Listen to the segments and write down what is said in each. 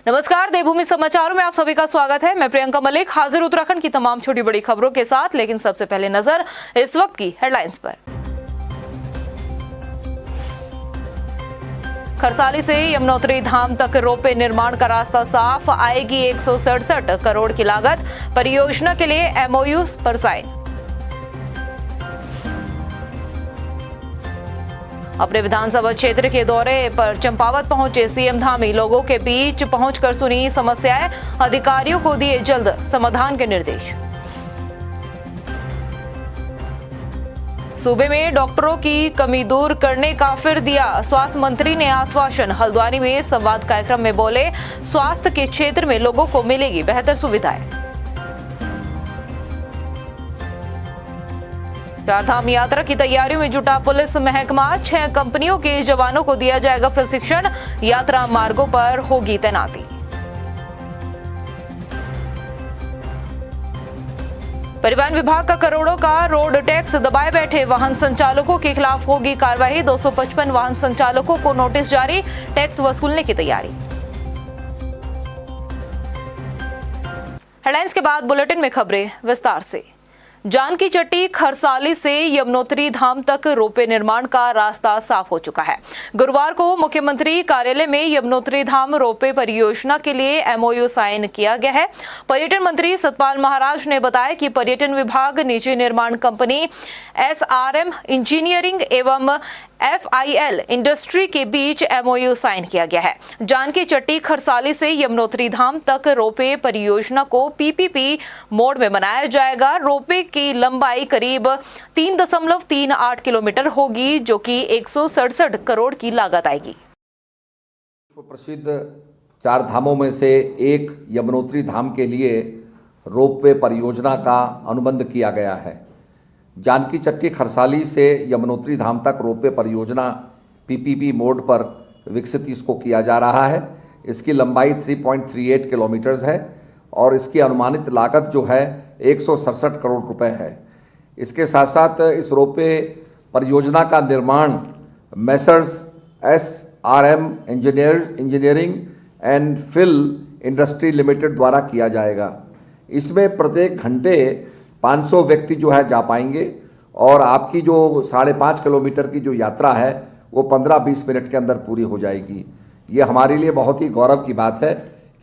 नमस्कार, देवभूमि समाचारों में आप सभी का स्वागत है। मैं प्रियंका मलिक हाजिर उत्तराखंड की तमाम छोटी बड़ी खबरों के साथ। लेकिन सबसे पहले नजर इस वक्त की हेडलाइंस पर। खरसाली से यमुनोत्री धाम तक रोपवे निर्माण का रास्ता साफ, आएगी 167 करोड़ की लागत। परियोजना के लिए एमओयू पर साइन। अपने विधानसभा क्षेत्र के दौरे पर चंपावत पहुंचे सीएम धामी, लोगों के बीच पहुंचकर सुनी समस्याएं, अधिकारियों को दिए जल्द समाधान के निर्देश। सूबे में डॉक्टरों की कमी दूर करने का फिर दिया स्वास्थ्य मंत्री ने आश्वासन। हल्द्वानी में संवाद कार्यक्रम में बोले, स्वास्थ्य के क्षेत्र में लोगों को मिलेगी बेहतर सुविधाएं। चारधाम यात्रा की तैयारियों में जुटा पुलिस महकमा, 6 कंपनियों के जवानों को दिया जाएगा प्रशिक्षण। यात्रा मार्गों पर होगी तैनाती। परिवहन विभाग का करोड़ों का रोड टैक्स दबाए बैठे वाहन संचालकों के खिलाफ होगी कार्रवाई। 255 वाहन संचालकों को नोटिस जारी, टैक्स वसूलने की तैयारी। हेडलाइंस के बाद बुलेटिन में खबरें विस्तार से। जानकी चट्टी खरसाली से यमुनोत्री धाम तक रोपवे निर्माण का रास्ता साफ हो चुका है। गुरुवार को मुख्यमंत्री कार्यालय में यमुनोत्री धाम रोपवे परियोजना के लिए एमओयू साइन किया गया है। पर्यटन मंत्री सतपाल महाराज ने बताया कि पर्यटन विभाग, निजी निर्माण कंपनी एसआरएम इंजीनियरिंग एवं एफआईएल इंडस्ट्री के बीच एमओयू साइन किया गया है। जानकी चट्टी खरसाली से यमुनोत्री धाम तक रोपवे परियोजना को पीपीपी मोड में बनाया जाएगा। रोपवे की लंबाई करीब 3.38 किलोमीटर होगी, जो कि 167 करोड़ की लागत आएगी। प्रसिद्ध 4 धामों में से एक यमुनोत्री धाम के लिए रोपवे परियोजना का अनुबंध किया गया है। जानकी चट्टी खरसाली से यमुनोत्री धाम तक रोपवे परियोजना पीपीपी मोड पर विकसित इसको किया जा रहा है। इसकी लंबाई 3.38 किलोमीटर्स है और इसकी अनुमानित लागत जो है 167 करोड़ रुपए है। इसके साथ साथ इस रोपवे परियोजना का निर्माण Messrs SRM engineering and fill industry limited द्वारा किया जाएगा। इसमें प्रत्येक घंटे 500 व्यक्ति जो है जा पाएंगे और आपकी जो 5.5 किलोमीटर की जो यात्रा है वो 15-20 मिनट के अंदर पूरी हो जाएगी। ये हमारे लिए बहुत ही गौरव की बात है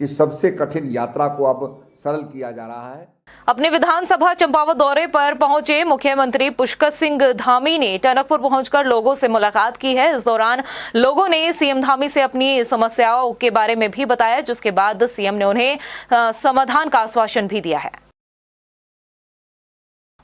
कि सबसे कठिन यात्रा को अब सरल किया जा रहा है। अपने विधानसभा चंपावत दौरे पर पहुंचे मुख्यमंत्री पुष्कर सिंह धामी ने टनकपुर पहुंचकर लोगों से मुलाकात की है। इस दौरान लोगों ने सीएम धामी से अपनी समस्याओं के बारे में भी बताया, जिसके बाद सीएम ने उन्हें समाधान का आश्वासन भी दिया है।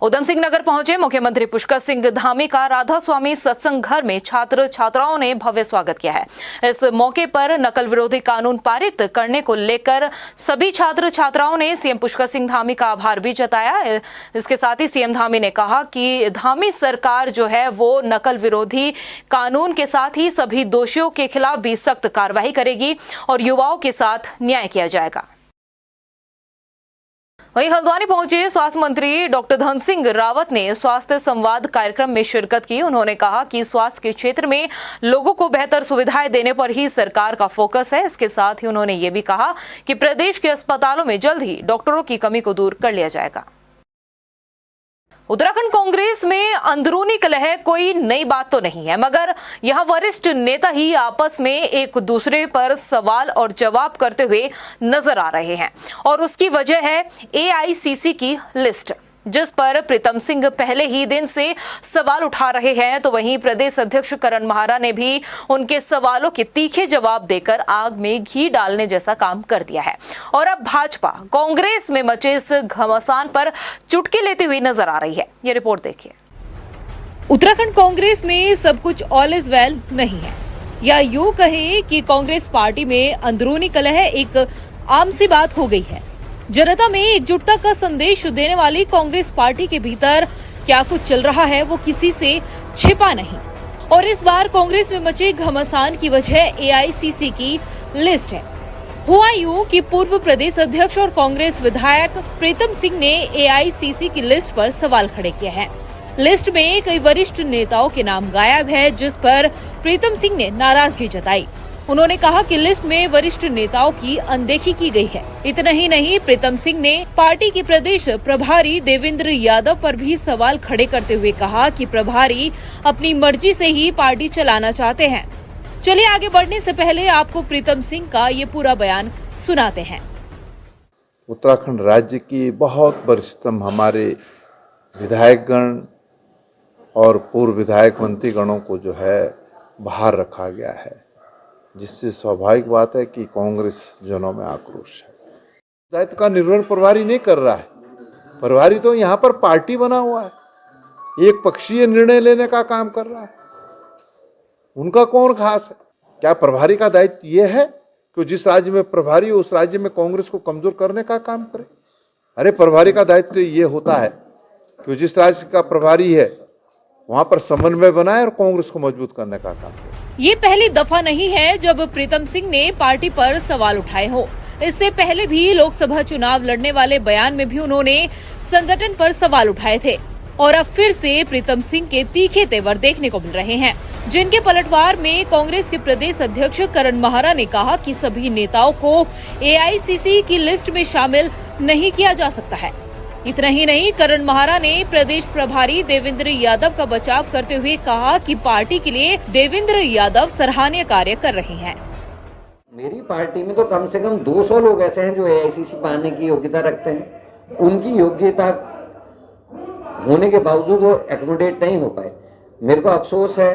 उधम सिंह नगर पहुंचे मुख्यमंत्री पुष्कर सिंह धामी का राधा स्वामी सत्संग घर में छात्र छात्राओं ने भव्य स्वागत किया है। इस मौके पर नकल विरोधी कानून पारित करने को लेकर सभी छात्र छात्राओं ने सीएम पुष्कर सिंह धामी का आभार भी जताया। इसके साथ ही सीएम धामी ने कहा कि धामी सरकार जो है वो नकल विरोधी कानून के साथ ही सभी दोषियों के खिलाफ भी सख्त कार्रवाई करेगी और युवाओं के साथ न्याय किया जाएगा। वहीं हल्द्वानी पहुंचे स्वास्थ्य मंत्री डॉक्टर धन सिंह रावत ने स्वास्थ्य संवाद कार्यक्रम में शिरकत की। उन्होंने कहा कि स्वास्थ्य के क्षेत्र में लोगों को बेहतर सुविधाएं देने पर ही सरकार का फोकस है। इसके साथ ही उन्होंने ये भी कहा कि प्रदेश के अस्पतालों में जल्द ही डॉक्टरों की कमी को दूर कर लिया जाएगा। उत्तराखंड कांग्रेस में अंदरूनी कलह कोई नई बात तो नहीं है, मगर यहां वरिष्ठ नेता ही आपस में एक दूसरे पर सवाल और जवाब करते हुए नजर आ रहे हैं और उसकी वजह है एआईसीसी की लिस्ट, जिस पर प्रीतम सिंह पहले ही दिन से सवाल उठा रहे हैं। तो वहीं प्रदेश अध्यक्ष करण माहरा ने भी उनके सवालों के तीखे जवाब देकर आग में घी डालने जैसा काम कर दिया है और अब भाजपा कांग्रेस में मचे इस घमासान पर चुटकी लेती हुई नजर आ रही है। ये रिपोर्ट देखिए। उत्तराखंड कांग्रेस में सब कुछ ऑल इज वेल नहीं है, या यूं कहें कि कांग्रेस पार्टी में अंदरूनी कलह एक आम सी बात हो गई है। जनता में एकजुटता का संदेश देने वाली कांग्रेस पार्टी के भीतर क्या कुछ चल रहा है वो किसी से छिपा नहीं और इस बार कांग्रेस में मचे घमासान की वजह एआईसीसी की लिस्ट है। हुआ यूं कि पूर्व प्रदेश अध्यक्ष और कांग्रेस विधायक प्रीतम सिंह ने एआईसीसी की लिस्ट पर सवाल खड़े किए हैं। लिस्ट में कई वरिष्ठ नेताओं के नाम गायब है, जिस पर प्रीतम सिंह ने नाराजगी जताई। उन्होंने कहा कि लिस्ट में वरिष्ठ नेताओं की अनदेखी की गई है। इतना ही नहीं, प्रीतम सिंह ने पार्टी के प्रदेश प्रभारी देवेंद्र यादव पर भी सवाल खड़े करते हुए कहा कि प्रभारी अपनी मर्जी से ही पार्टी चलाना चाहते हैं। चलिए आगे बढ़ने से पहले आपको प्रीतम सिंह का ये पूरा बयान सुनाते हैं। उत्तराखंड राज्य की बहुत वरिष्ठतम हमारे विधायकगण और पूर्व विधायक मंत्री गणों को जो है बाहर रखा गया है, जिससे स्वाभाविक बात है कि कांग्रेस जनों में आक्रोश है। दायित्व का निर्वहन प्रभारी नहीं कर रहा है। प्रभारी तो यहाँ पर पार्टी बना हुआ है, एक पक्षीय निर्णय लेने का काम कर रहा है। उनका कौन खास है? क्या प्रभारी का दायित्व ये है कि जिस राज्य में प्रभारी हो उस राज्य में कांग्रेस को कमजोर करने का काम करे? अरे प्रभारी का दायित्व ये होता है कि जिस राज्य का प्रभारी है वहां पर समन्वय बनाए और कांग्रेस को मजबूत करने का काम करे। ये पहली दफा नहीं है जब प्रीतम सिंह ने पार्टी पर सवाल उठाए हो। इससे पहले भी लोकसभा चुनाव लड़ने वाले बयान में भी उन्होंने संगठन पर सवाल उठाए थे और अब फिर से प्रीतम सिंह के तीखे तेवर देखने को मिल रहे हैं, जिनके पलटवार में कांग्रेस के प्रदेश अध्यक्ष करण माहरा ने कहा कि सभी नेताओं को एआईसीसी की लिस्ट में शामिल नहीं किया जा सकता है। इतना ही नहीं, करण माहरा ने प्रदेश प्रभारी देवेंद्र यादव का बचाव करते हुए कहा कि पार्टी के लिए देवेंद्र यादव सराहनीय कार्य कर रहे हैं। मेरी पार्टी में तो कम से कम 200 लोग ऐसे हैं जो एआईसीसी में आने की योग्यता रखते हैं। उनकी योग्यता होने के बावजूद वो एकोमोडेट नहीं हो पाए। मेरे को अफसोस है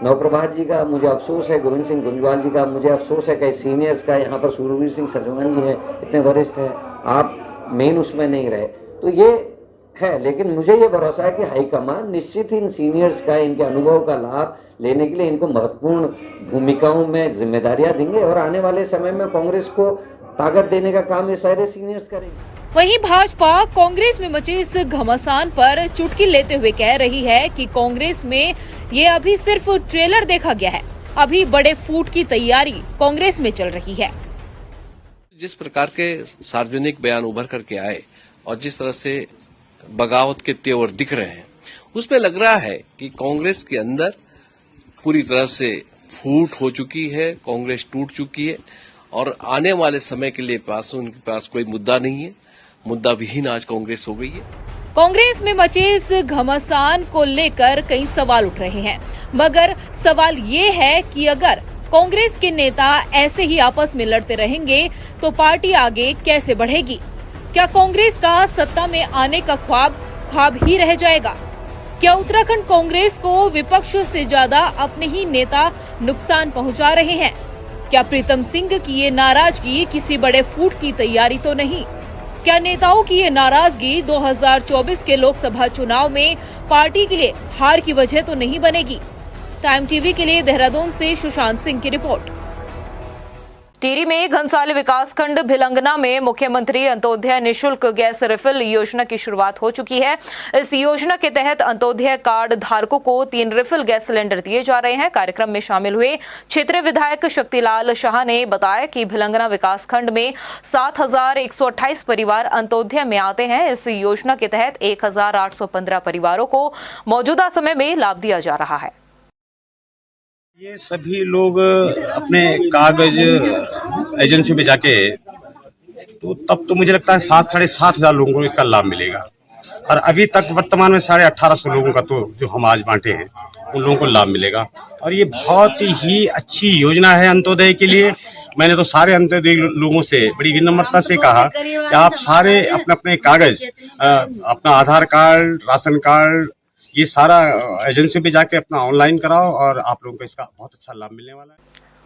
नवप्रभात जी का, मुझे अफसोस है गोविंद सिंह गुंजवाल जी का, मुझे अफसोस है कई सीनियर्स का। यहाँ पर सूरवीर सिंह सरजमान जी हैं, इतने वरिष्ठ हैं, आप मेन उसमें नहीं रहे, तो ये है। लेकिन मुझे ये भरोसा है कि हाईकमान निश्चित ही इन सीनियर्स का, इनके अनुभव का लाभ लेने के लिए इनको महत्वपूर्ण भूमिकाओं में जिम्मेदारियां देंगे और आने वाले समय में कांग्रेस को ताकत देने का काम ये सारे सीनियर्स करेंगे। वहीं भाजपा कांग्रेस में मचे इस घमासान पर चुटकी लेते हुए कह रही है कि कांग्रेस में ये अभी सिर्फ ट्रेलर देखा गया है, अभी बड़े फूट की तैयारी कांग्रेस में चल रही है। जिस प्रकार के सार्वजनिक बयान उभर करके आए और जिस तरह से बगावत के तेवर दिख रहे हैं, उसमें लग रहा है कि कांग्रेस के अंदर पूरी तरह से फूट हो चुकी है, कांग्रेस टूट चुकी है और आने वाले समय के लिए उनके पास कोई मुद्दा नहीं है, मुद्दा विहीन आज कांग्रेस हो गई है। कांग्रेस में मचे इस घमासान को लेकर कई सवाल उठ रहे हैं, मगर सवाल ये है कि अगर कांग्रेस के नेता ऐसे ही आपस में लड़ते रहेंगे तो पार्टी आगे कैसे बढ़ेगी? क्या कांग्रेस का सत्ता में आने का ख्वाब ही रह जाएगा? क्या उत्तराखंड कांग्रेस को विपक्ष से ज्यादा अपने ही नेता नुकसान पहुंचा रहे हैं? क्या प्रीतम सिंह की ये नाराजगी किसी बड़े फूट की तैयारी तो नहीं? क्या नेताओं की ये नाराजगी 2024 के लोकसभा चुनाव में पार्टी के लिए हार की वजह तो नहीं बनेगी? टाइम टीवी के लिए देहरादून से सुशांत सिंह की रिपोर्ट। टिहरी में घनसाली विकासखंड भिलंगना में मुख्यमंत्री अंत्योदय निःशुल्क गैस रिफिल योजना की शुरुआत हो चुकी है। इस योजना के तहत अंत्योदय कार्ड धारकों को 3 रिफिल गैस सिलेंडर दिए जा रहे हैं। कार्यक्रम में शामिल हुए क्षेत्रीय विधायक शक्तिलाल शाह ने बताया कि भिलंगना विकासखंड में 7,128 परिवार अंत्योदय में आते हैं। इस योजना के तहत 1,815 परिवारों को मौजूदा समय में लाभ दिया जा रहा है। ये सभी लोग अपने कागज एजेंसी में जाके तो तब तो मुझे लगता है 7,500 हजार लोगों को इसका लाभ मिलेगा और अभी तक वर्तमान में 1,850 लोगों का तो जो हम आज बांटे हैं उन लोगों को लाभ मिलेगा और ये बहुत ही अच्छी योजना है अंत्योदय के लिए। मैंने तो सारे अंत्योदय लोगों से बड़ी विनम्रता से कहा कि आप सारे अपने अपने कागज, अपना आधार कार्ड, राशन कार्ड, ये सारा एजेंसी पे जाके अपना ऑनलाइन कराओ और आप लोगों को इसका बहुत अच्छा लाभ मिलने वाला है।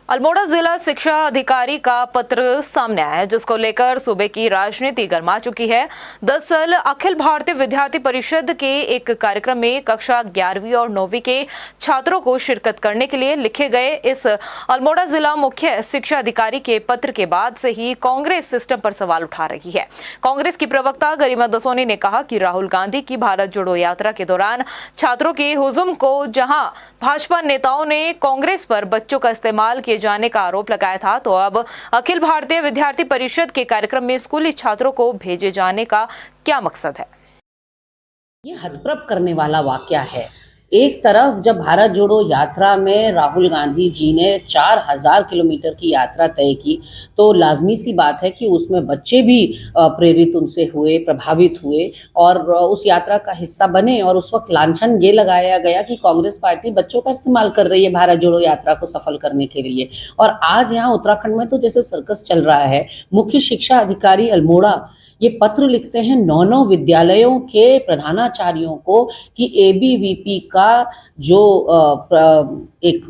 अल्मोड़ा जिला शिक्षा अधिकारी का पत्र सामने आया है, जिसको लेकर सूबे की राजनीति गर्मा चुकी है। दरअसल अखिल भारतीय विद्यार्थी परिषद के एक कार्यक्रम में कक्षा 11वीं और 9वीं के छात्रों को शिरकत करने के लिए लिखे गए इस अल्मोड़ा जिला मुख्य शिक्षा अधिकारी के पत्र के बाद से ही कांग्रेस सिस्टम पर सवाल उठा रही है। कांग्रेस की प्रवक्ता गरिमा दसोनी ने कहा कि राहुल गांधी की भारत जोड़ो यात्रा के दौरान छात्रों के हुजुम को जहां भाजपा नेताओं ने कांग्रेस पर बच्चों का इस्तेमाल किए जाने का आरोप लगाया था, तो अब अखिल भारतीय विद्यार्थी परिषद के कार्यक्रम में स्कूली छात्रों को भेजे जाने का क्या मकसद है? ये हतप्रभ करने वाला वाकया है। एक तरफ जब भारत जोड़ो यात्रा में राहुल गांधी जी ने 4000 किलोमीटर की यात्रा तय की, तो लाजमी सी बात है कि उसमें बच्चे भी प्रेरित उनसे हुए, प्रभावित हुए और उस यात्रा का हिस्सा बने। और उस वक्त लांछन ये लगाया गया कि कांग्रेस पार्टी बच्चों का इस्तेमाल कर रही है भारत जोड़ो यात्रा को सफल करने के लिए। और आज यहाँ उत्तराखंड में तो जैसे सर्कस चल रहा है। मुख्य शिक्षा अधिकारी अल्मोड़ा ये पत्र लिखते हैं 9 विद्यालयों के प्रधानाचार्यों को कि एबीवीपी का जो एक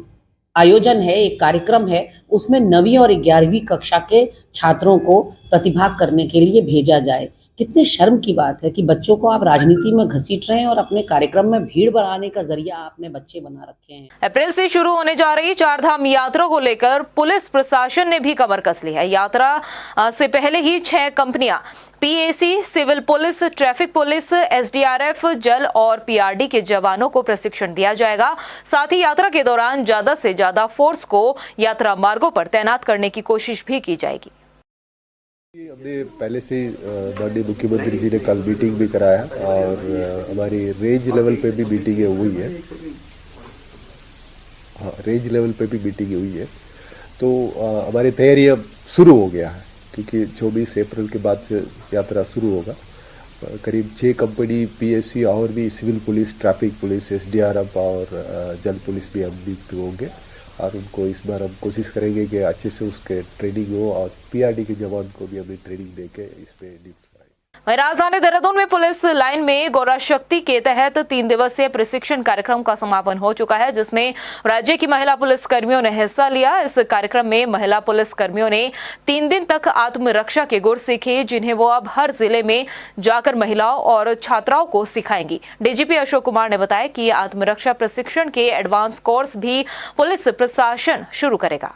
आयोजन है, एक कार्यक्रम है, उसमें 9वीं और 11वीं कक्षा के छात्रों को प्रतिभाग करने के लिए भेजा जाए। कितने शर्म की बात है कि बच्चों को आप राजनीति में घसीट रहे हैं और अपने कार्यक्रम में भीड़ बढ़ाने का जरिया आपने बच्चे बना रखे हैं। अप्रैल से शुरू होने जा रही चारधाम यात्रा को लेकर पुलिस प्रशासन ने भी कमर कस ली है। यात्रा से पहले ही 6 कंपनियां PAC, civil police, traffic police, SDRF, जल और पीआरडी के जवानों को प्रशिक्षण दिया जाएगा। साथ ही यात्रा के दौरान ज्यादा से ज्यादा फोर्स को यात्रा मार्गों पर तैनात करने की कोशिश भी की जाएगी। हमने पहले से माननीय मुख्यमंत्री जी ने कल मीटिंग भी कराया और हमारी रेंज लेवल पे भी मीटिंगें हुई है। हाँ, रेंज लेवल पे भी मीटिंगें हुई है। तो हमारी तैयारी अब शुरू हो गया है क्योंकि 24 अप्रैल के बाद से यात्रा शुरू होगा। करीब 6 कंपनी पीएससी और भी civil police, traffic police, SDRF और जल पुलिस भी हम नियुक्त होंगे और उनको इस बार हम कोशिश करेंगे कि अच्छे से उसके ट्रेनिंग हो और पीआरडी के जवान को भी हमें ट्रेनिंग देके इस पे नियुक्त कराएंगे। वहीं राजधानी देहरादून में पुलिस लाइन में गौरा शक्ति के तहत 3 दिवसीय प्रशिक्षण कार्यक्रम का समापन हो चुका है, जिसमें राज्य की महिला पुलिस कर्मियों ने हिस्सा लिया। इस कार्यक्रम में महिला पुलिस कर्मियों ने 3 दिन तक आत्मरक्षा के गुर सीखे, जिन्हें वो अब हर जिले में जाकर महिलाओं और छात्राओं को सिखाएंगी। डीजीपी अशोक कुमार ने बताया कि आत्मरक्षा प्रशिक्षण के एडवांस कोर्स भी पुलिस प्रशासन शुरू करेगा।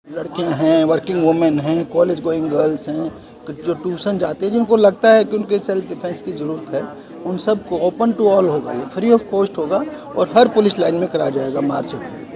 लड़कियां हैं, वर्किंग वुमेन हैं, कॉलेज गोइंग गर्ल्स हैं, जो ट्यूशन जाते हैं, जिनको लगता है कि उनके सेल्फ डिफेंस की ज़रूरत है, उन सबको ओपन टू ऑल होगा, ये फ्री ऑफ कॉस्ट होगा और हर पुलिस लाइन में कराया जाएगा मार्च में।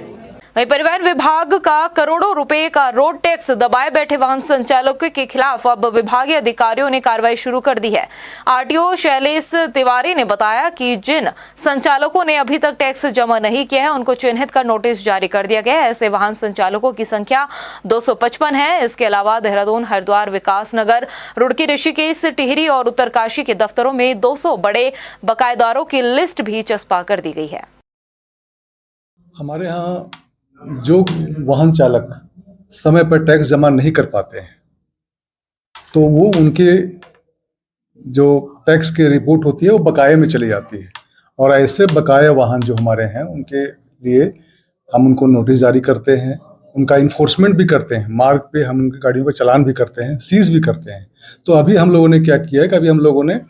वहीं परिवहन विभाग का करोड़ों रुपए का रोड टैक्स दबाए बैठे वाहन संचालकों के खिलाफ अब विभागीय अधिकारियों ने कार्रवाई शुरू कर दी है। आरटीओ शैलेश तिवारी ने बताया कि जिन संचालकों ने अभी तक टैक्स जमा नहीं किया है, उनको चिन्हित कर नोटिस जारी कर दिया गया है। ऐसे वाहन संचालकों की संख्या 255 है। इसके अलावा देहरादून, हरिद्वार, विकासनगर, रुड़की, ऋषिकेश, टिहरी और उत्तरकाशी के दफ्तरों में 200 बड़े बकायेदारों की लिस्ट भी चस्पा कर दी गई है। हमारे यहाँ जो वाहन चालक समय पर टैक्स जमा नहीं कर पाते हैं, तो वो उनके जो टैक्स की रिपोर्ट होती है वो बकाये में चली जाती है। और ऐसे बकाया वाहन जो हमारे हैं, उनके लिए हम उनको नोटिस जारी करते हैं, उनका इन्फोर्समेंट भी करते हैं, मार्ग पे हम उनकी गाड़ियों पर चालान भी करते हैं, सीज भी करते हैं। तो अभी हम लोगों ने क्या किया है कि अभी हम लोगों ने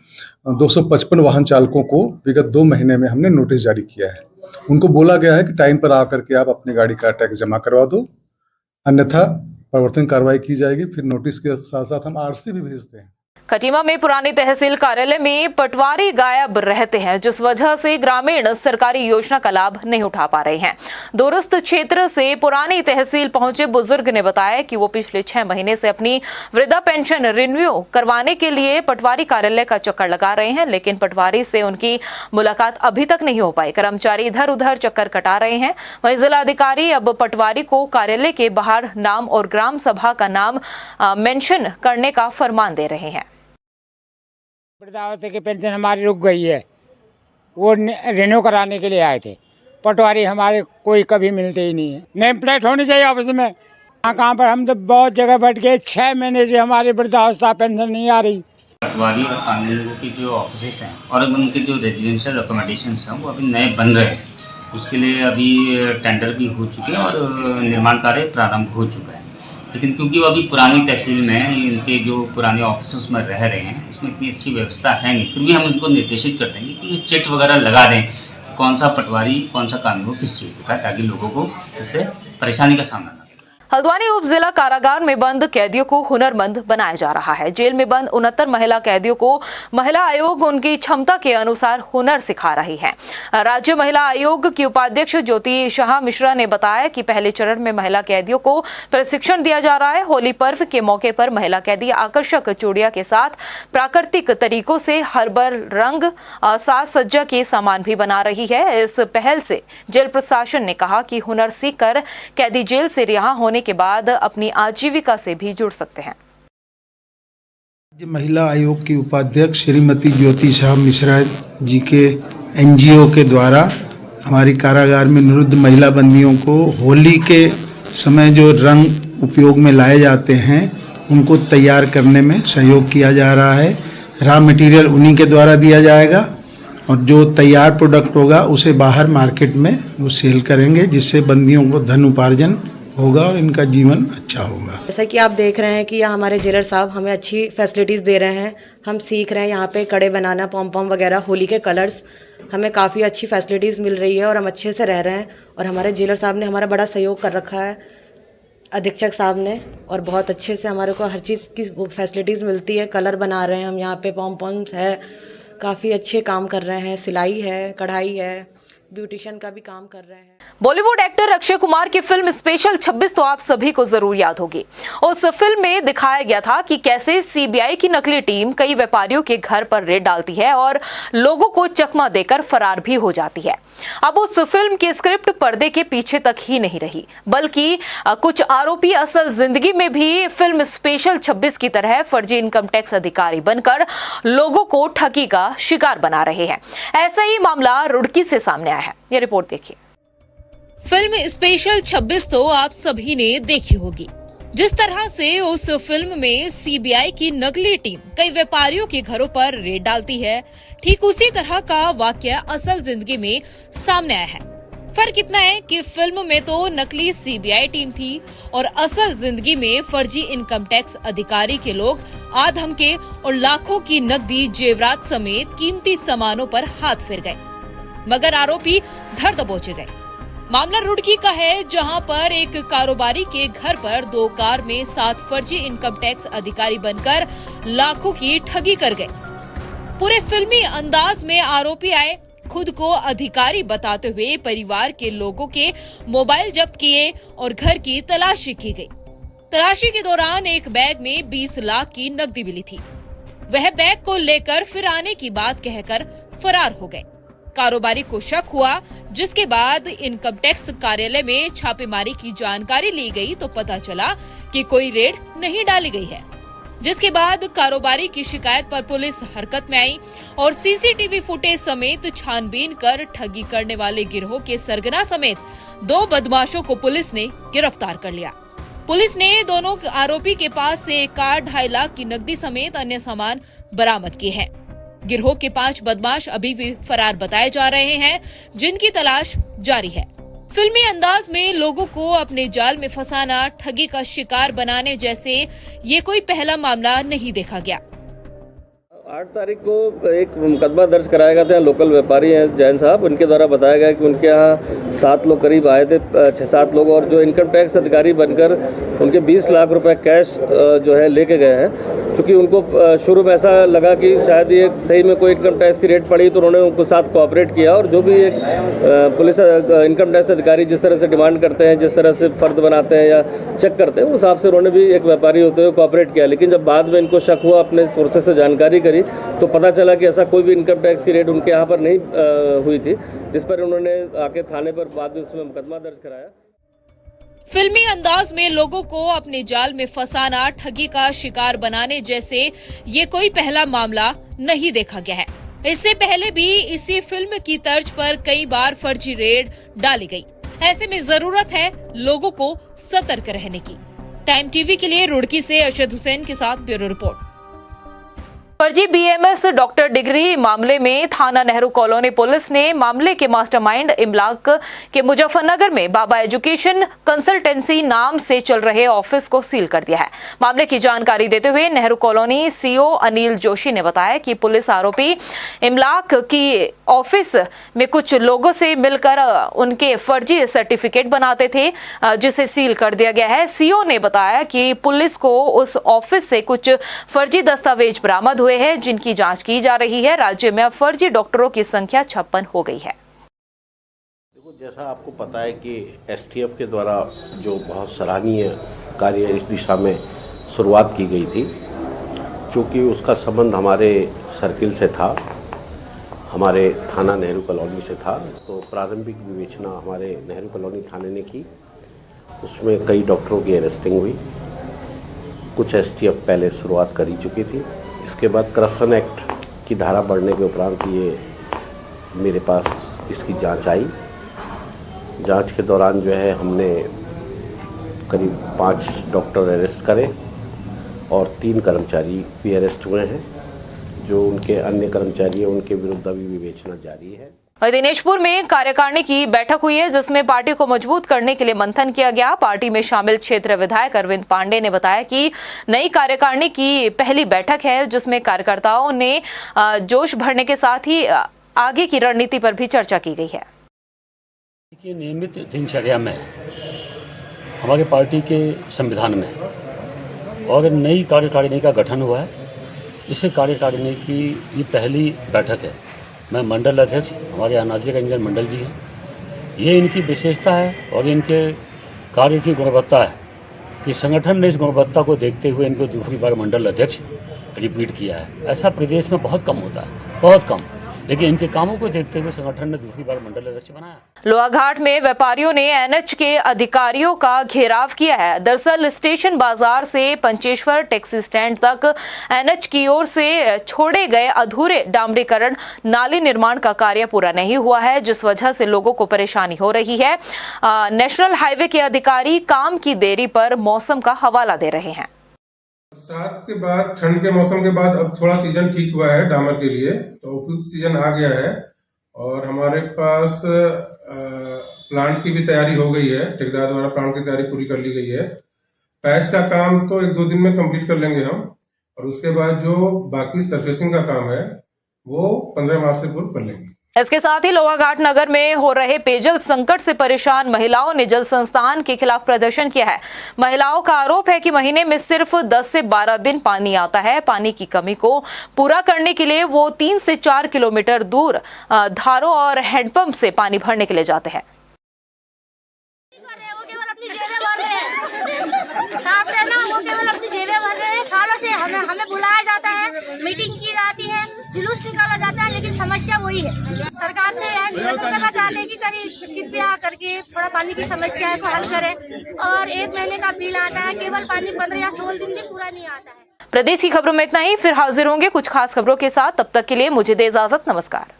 255 वाहन चालकों को विगत 2 महीने में हमने नोटिस जारी किया है। उनको बोला गया है कि टाइम पर आकर के आप अपनी गाड़ी का टैक्स जमा करवा दो, अन्यथा प्रवर्तन कार्रवाई की जाएगी। फिर नोटिस के साथ साथ हम आरसी भी भेजते हैं। खटीमा में पुरानी तहसील कार्यालय में पटवारी गायब रहते हैं, जिस वजह से ग्रामीण सरकारी योजना का लाभ नहीं उठा पा रहे हैं। दूरस्थ क्षेत्र से पुरानी तहसील पहुंचे बुजुर्ग ने बताया कि वो पिछले 6 महीने से अपनी वृद्धा पेंशन रिन्यू करवाने के लिए पटवारी कार्यालय का चक्कर लगा रहे हैं, लेकिन पटवारी से उनकी मुलाकात अभी तक नहीं हो पाई। कर्मचारी इधर उधर चक्कर कटा रहे हैं। वहीं जिलाधिकारी अब पटवारी को कार्यालय के बाहर नाम और ग्राम सभा का नाम मेंशन करने का फरमान दे रहे हैं। वृद्धावस्था की पेंशन हमारी रुक गई है, वो रिन्यू कराने के लिए आए थे। पटवारी हमारे कोई कभी मिलते ही नहीं है। नेम प्लेट होनी चाहिए ऑफिस में। कहाँ पर हम तो बहुत जगह बैठ गए, 6 महीने से हमारी वृद्धावस्था पेंशन नहीं आ रही। पटवारी और कानूनी लोगों की जो ऑफिस हैं और उनके जो रेजिडेंशियल अकोमोडेशन हैं वो अभी नए बन रहे हैं। उसके लिए अभी टेंडर भी हो चुके हैं और निर्माण कार्य प्रारंभ हो चुका है। लेकिन क्योंकि वो अभी पुरानी तहसील में इनके जो पुराने ऑफिस उसमें रह रहे हैं, उसमें इतनी अच्छी व्यवस्था है नहीं, फिर भी हम उनको निर्देशित कर देंगे कि चिट वगैरह लगा दें, कौन सा पटवारी कौन सा कानून किस चीज़ का, ताकि लोगों को इससे परेशानी का सामना ना। हल्द्वानी उप जिला कारागार में बंद कैदियों को हुनरमंद बनाया जा रहा है। जेल में बंद 69 महिला कैदियों को महिला आयोग उनकी क्षमता के अनुसार हुनर सिखा रही है। राज्य महिला आयोग की उपाध्यक्ष ज्योति शाह मिश्रा ने बताया कि पहले चरण में महिला कैदियों को प्रशिक्षण दिया जा रहा है। होली पर्व के मौके पर महिला कैदी आकर्षक चूड़िया के साथ प्राकृतिक तरीकों से हर्बल रंग साज सज्जा के सामान भी बना रही है। इस पहल से जेल प्रशासन ने कहा कि हुनर सीखकर कैदी जेल से रिहा होने के बाद अपनी आजीविका से भी जुड़ सकते हैं। महिला आयोग की उपाध्यक्ष श्रीमती ज्योति शाह मिश्रा जी के एनजीओ के द्वारा हमारी कारागार में निरुद्ध महिला बंदियों को होली के समय जो रंग उपयोग में लाए जाते हैं उनको तैयार करने में सहयोग किया जा रहा है। रॉ मटेरियल उन्हीं के द्वारा दिया जाएगा और जो तैयार प्रोडक्ट होगा उसे बाहर मार्केट में वो सेल करेंगे, जिससे बंदियों को धन उपार्जन होगा और इनका जीवन अच्छा होगा। जैसा कि आप देख रहे हैं कि यहाँ हमारे जेलर साहब हमें अच्छी फैसिलिटीज़ दे रहे हैं। हम सीख रहे हैं यहाँ पे कड़े बनाना, पॉम पॉम वगैरह, होली के कलर्स, हमें काफ़ी अच्छी फैसिलिटीज़ मिल रही है और हम अच्छे से रह रहे हैं। और हमारे जेलर साहब ने हमारा बड़ा सहयोग कर रखा है, अधीक्षक साहब ने, और बहुत अच्छे से हमारे को हर चीज़ की फैसिलिटीज़ मिलती है। कलर बना रहे हैं हम यहाँ पे, पॉम पॉम्स है, काफ़ी अच्छे काम कर रहे हैं, सिलाई है, कढ़ाई है, ब्यूटिशियन का भी काम कर रहे हैं। बॉलीवुड एक्टर अक्षय कुमार की फिल्म स्पेशल 26 तो आप सभी को जरूर याद होगी। उस फिल्म में दिखाया गया था कि कैसे सीबीआई की नकली टीम कई व्यापारियों के घर पर रेड डालती है और लोगों को चकमा देकर फरार भी हो जाती है। अब उस फिल्म की स्क्रिप्ट पर्दे के पीछे तक ही नहीं रही, बल्कि कुछ आरोपी असल जिंदगी में भी फिल्म स्पेशल 26 की तरह फर्जी इनकम टैक्स अधिकारी बनकर लोगों को ठगी का शिकार बना रहे हैं। ऐसा ही मामला रुड़की से सामने आया है। ये रिपोर्ट देखिए। फिल्म स्पेशल 26 तो आप सभी ने देखी होगी। जिस तरह से उस फिल्म में सीबीआई की नकली टीम कई व्यापारियों के घरों पर रेड डालती है, ठीक उसी तरह का वाकया असल जिंदगी में सामने आया है। फर्क इतना है कि फिल्म में तो नकली सीबीआई टीम थी और असल जिंदगी में फर्जी इनकम टैक्स अधिकारी के लोग आधम के और लाखों की नकदी, जेवरात समेत कीमती सामानों पर हाथ फेर गए, मगर आरोपी धर दबोचे गए। मामला रुड़की का है, जहां पर एक कारोबारी के घर पर 2 कार में 7 फर्जी इनकम टैक्स अधिकारी बनकर लाखों की ठगी कर गए। पूरे फिल्मी अंदाज में आरोपी आए, खुद को अधिकारी बताते हुए परिवार के लोगों के मोबाइल जब्त किए और घर की तलाशी की गई। तलाशी के दौरान एक बैग में 20 लाख की नकदी मिली थी। वह बैग को लेकर फिर आने की बात कहकर फरार हो गए। कारोबारी को शक हुआ, जिसके बाद इनकम टैक्स कार्यालय में छापेमारी की जानकारी ली गई तो पता चला कि कोई रेड नहीं डाली गई है। जिसके बाद कारोबारी की शिकायत पर पुलिस हरकत में आई और सीसीटीवी फुटेज समेत छानबीन कर ठगी करने वाले गिरोह के सरगना समेत 2 बदमाशों को पुलिस ने गिरफ्तार कर लिया। पुलिस ने दोनों आरोपी के पास से 1 कार, 2.5 लाख की नकदी समेत अन्य सामान बरामद किए हैं। गिरोह के 5 बदमाश अभी भी फरार बताए जा रहे हैं, जिनकी तलाश जारी है। फिल्मी अंदाज में लोगों को अपने जाल में फंसाना, ठगी का शिकार बनाने जैसे ये कोई पहला मामला नहीं देखा गया। 8 तारीख को एक मुकदमा दर्ज कराया गया था। लोकल व्यापारी हैं जैन साहब, उनके द्वारा बताया गया कि उनके यहाँ 7 लोग करीब आए थे, 6-7 लोग, और जो इनकम टैक्स अधिकारी बनकर उनके 20 लाख रुपए कैश जो है लेके गए हैं। चूँकि उनको शुरू में ऐसा लगा कि शायद ये सही में कोई इनकम टैक्स की रेट पड़ी, तो उन्होंने उनको साथ कोऑपरेट किया और जो भी एक पुलिस इनकम टैक्स अधिकारी जिस तरह से डिमांड करते हैं, जिस तरह से फर्द बनाते हैं या चेक करते हैं, उस हिसाब से उन्होंने भी एक व्यापारी होते हुए कोऑपरेट किया। लेकिन जब बाद में इनको शक हुआ, अपने सोर्सेज से जानकारी करी, तो पता चला कि ऐसा कोई भी इनकम टैक्स की रेट उनके यहाँ पर नहीं हुई थी, जिस पर उन्होंने आके थाने पर बाद में उसमें मुकदमा दर्ज कराया। फिल्मी अंदाज में लोगों को अपने जाल में फंसाना, ठगी का शिकार बनाने जैसे ये कोई पहला मामला नहीं देखा गया है। इससे पहले भी इसी फिल्म की तर्ज पर कई बार फर्जी रेड डाली गई। ऐसे में जरूरत है लोगों को सतर्क रहने की। टाइम टीवी के लिए रुड़की से अरशद हुसैन के साथ ब्यूरो रिपोर्ट। फर्जी बीएमएस डॉक्टर डिग्री मामले में थाना नेहरू कॉलोनी पुलिस ने मामले के मास्टरमाइंड इमलाक के मुजफ्फरनगर में बाबा एजुकेशन कंसल्टेंसी नाम से चल रहे ऑफिस को सील कर दिया है। मामले की जानकारी देते हुए नेहरू कॉलोनी सीओ अनिल जोशी ने बताया कि पुलिस आरोपी इमलाक की ऑफिस में कुछ लोगों से मिलकर उनके फर्जी सर्टिफिकेट बनाते थे, जिसे सील कर दिया गया है। सीओ ने बताया कि पुलिस को उस ऑफिस से कुछ फर्जी दस्तावेज बरामद हुए हैं, जिनकी जांच की जा रही है। राज्य में अब फर्जी डॉक्टरों की संख्या 56 हो गई है। देखो, जैसा आपको पता है कि एसटीएफ के द्वारा जो बहुत सराहनीय कार्य इस दिशा में शुरुआत की गई थी, क्योंकि उसका संबंध हमारे सर्किल से था, हमारे थाना नेहरू कॉलोनी से था, तो प्रारंभिक विवेचना हमारे नेहरू कॉलोनी थाने ने की। उसमें कई डॉक्टरों की अरेस्टिंग हुई। कुछ एसटीएफ पहले शुरुआत कर ही चुकी थी। इसके बाद करप्शन एक्ट की धारा बढ़ने के उपरांत ये मेरे पास इसकी जांच आई। जांच के दौरान जो है हमने करीब 5 डॉक्टर अरेस्ट करे और 3 कर्मचारी भी अरेस्ट हुए हैं। जो उनके अन्य कर्मचारी हैं उनके विरुद्ध अभी विवेचना जारी है। दिनेशपुर में कार्यकारिणी की बैठक हुई है, जिसमें पार्टी को मजबूत करने के लिए मंथन किया गया। पार्टी में शामिल क्षेत्र विधायक अरविंद पांडे ने बताया कि नई कार्यकारिणी की पहली बैठक है, जिसमें कार्यकर्ताओं ने जोश भरने के साथ ही आगे की रणनीति पर भी चर्चा की गई है। नियमित दिनचर्या में हमारे पार्टी के संविधान में और नई कार्यकारिणी का गठन हुआ है। इस कार्यकारिणी की ये पहली बैठक है। मैं मंडल अध्यक्ष, हमारे अनाजी रंजन मंडल जी हैं। ये इनकी विशेषता है और इनके कार्य की गुणवत्ता है कि संगठन ने इस गुणवत्ता को देखते हुए इनको दूसरी बार मंडल अध्यक्ष रिपीट किया है। ऐसा प्रदेश में बहुत कम होता है, बहुत कम, लेकिन इनके कामों को देखते हुए संगठन ने दूसरी बार मंडल अध्यक्ष बनाया। लोहाघाट में व्यापारियों ने एनएच के अधिकारियों का घेराव किया है। दरअसल स्टेशन बाजार से पंचेश्वर टैक्सी स्टैंड तक एनएच की ओर से छोड़े गए अधूरे डामरीकरण नाली निर्माण का कार्य पूरा नहीं हुआ है, जिस वजह से लोगों को परेशानी हो रही है। नेशनल हाईवे के अधिकारी काम की देरी पर मौसम का हवाला दे रहे हैं। बरसात के बाद, ठंड के मौसम के बाद अब थोड़ा सीजन ठीक हुआ है डामर के लिए, तो उपयुक्त सीजन आ गया है और हमारे पास प्लांट की भी तैयारी हो गई है। ठेकेदार द्वारा प्लांट की तैयारी पूरी कर ली गई है। पैच का काम तो 1-2 दिन में कंप्लीट कर लेंगे हम, और उसके बाद जो बाकी सरफेसिंग का काम है वो 15 मार्च से पूर्ण कर लेंगे। इसके साथ ही लोहाघाट नगर में हो रहे पेयजल संकट से परेशान महिलाओं ने जल संस्थान के खिलाफ प्रदर्शन किया है। महिलाओं का आरोप है कि महीने में सिर्फ 10 से 12 दिन पानी आता है। पानी की कमी को पूरा करने के लिए वो 3 से 4 किलोमीटर दूर धारों और हैंडपंप से पानी भरने के लिए जाते हैं। साफ रहना, वो केवल अपनी जेबें भर रहे हैं। सालों से हमें बुलाया जाता है, मीटिंग की जाती है, जुलूस निकाला जाता है, लेकिन समस्या वही है। सरकार से निवेदन करना चाहते हैं कि कृपया करके थोड़ा पानी की समस्या को हल करें। और 1 महीने का बिल आता है, केवल पानी 15 या 16 दिन भी पूरा नहीं आता है। प्रदेश की खबरों में इतना ही। फिर हाजिर होंगे कुछ खास खबरों के साथ। तब तक के लिए मुझे दे इजाजत। नमस्कार।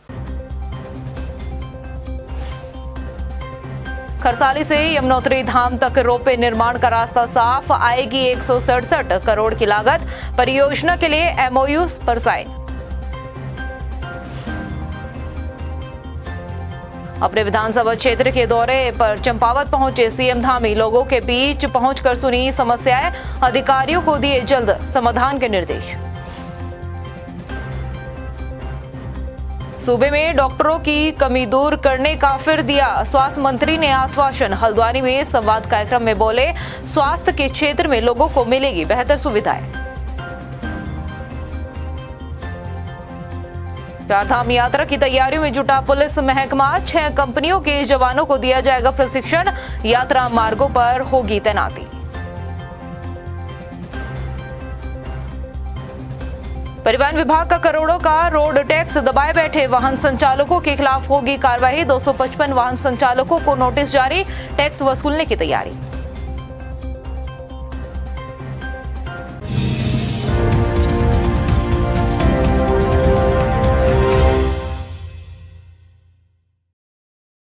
खरसाली से यमुनोत्री धाम तक रोपवे निर्माण का रास्ता साफ। आएगी 167 करोड़ की लागत। परियोजना के लिए एमओयू पर साइन। अपने विधानसभा क्षेत्र के दौरे पर चंपावत पहुंचे सीएम धामी। लोगों के बीच पहुंचकर सुनी समस्याएं। अधिकारियों को दिए जल्द समाधान के निर्देश। सूबे में डॉक्टरों की कमी दूर करने का फिर दिया स्वास्थ्य मंत्री ने आश्वासन। हल्द्वानी में संवाद कार्यक्रम में बोले, स्वास्थ्य के क्षेत्र में लोगों को मिलेगी बेहतर सुविधाएं। चारधाम यात्रा की तैयारियों में जुटा पुलिस महकमा। 6 कंपनियों के जवानों को दिया जाएगा प्रशिक्षण। यात्रा मार्गों पर होगी तैनाती। परिवहन विभाग का करोड़ों का रोड टैक्स दबाए बैठे वाहन संचालकों के खिलाफ होगी कार्रवाई। 255 वाहन संचालकों को नोटिस जारी। टैक्स वसूलने की तैयारी।